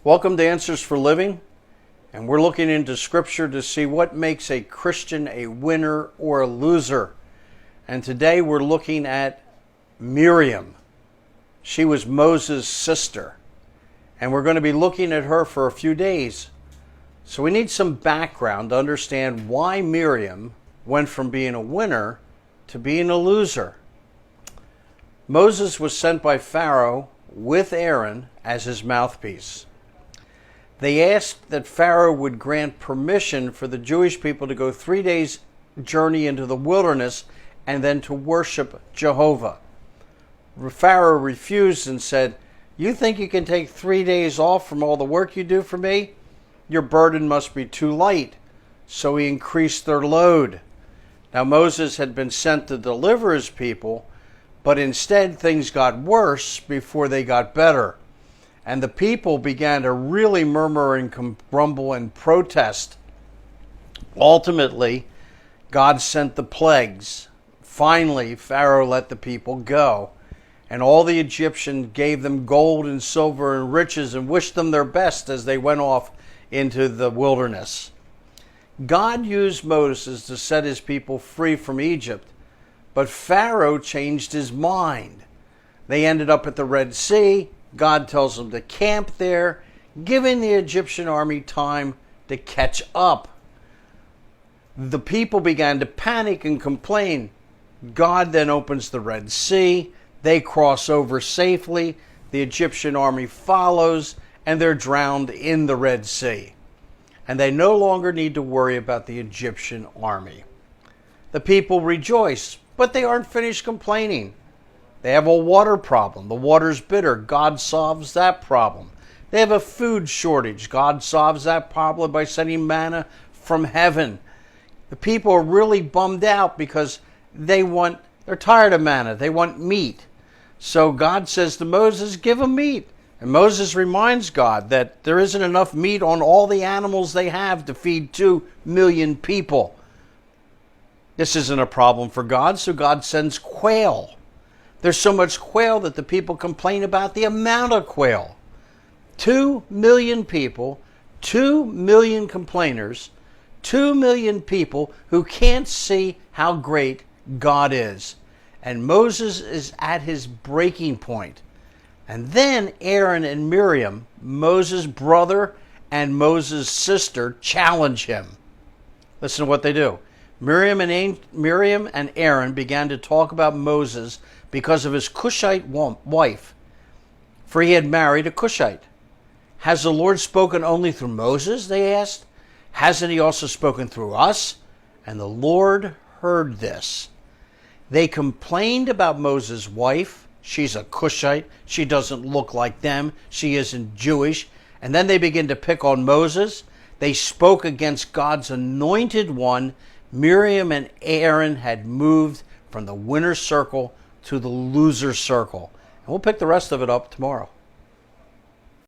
Welcome to Answers for Living, and we're looking into Scripture to see what makes a Christian a winner or a loser. And today we're looking at Miriam. She was Moses' sister, and we're going to be looking at her for a few days. So we need some background to understand why Miriam went from being a winner to being a loser. Moses was sent by Pharaoh with Aaron as his mouthpiece. They asked that Pharaoh would grant permission for the Jewish people to go 3 days' journey into the wilderness and then to worship Jehovah. Pharaoh refused and said, "You think you can take 3 days off from all the work you do for me? Your burden must be too light." So he increased their load. Now Moses had been sent to deliver his people, but instead things got worse before they got better. And the people began to really murmur and grumble and protest. Ultimately, God sent the plagues. Finally, Pharaoh let the people go. And all the Egyptians gave them gold and silver and riches and wished them their best as they went off into the wilderness. God used Moses to set his people free from Egypt, but Pharaoh changed his mind. They ended up at the Red Sea. God tells them to camp there, giving the Egyptian army time to catch up. The people began to panic and complain. God then opens the Red Sea. They cross over safely. The Egyptian army follows, and they're drowned in the Red Sea. And they no longer need to worry about the Egyptian army. The people rejoice, but they aren't finished complaining. They have a water problem. The water's bitter. God solves that problem. They have a food shortage. God solves that problem by sending manna from heaven. The people are really bummed out because they're tired of manna. They want meat. So God says to Moses, give them meat. And Moses reminds God that there isn't enough meat on all the animals they have to feed 2 million people. This isn't a problem for God, so God sends quail. There's so much quail that the people complain about the amount of quail. 2 million people, 2 million complainers, 2 million people who can't see how great God is. And Moses is at his breaking point. And then Aaron and Miriam, Moses' brother and Moses' sister, challenge him. Listen to what they do. Miriam and Aaron began to talk about Moses because of his Cushite wife, for he had married a Cushite. Has the Lord spoken only through Moses, they asked? Hasn't he also spoken through us? And the Lord heard this. They complained about Moses' wife. She's a Cushite. She doesn't look like them. She isn't Jewish. And then they begin to pick on Moses. They spoke against God's anointed one. Miriam and Aaron had moved from the winner's circle to the loser circle. And we'll pick the rest of it up tomorrow.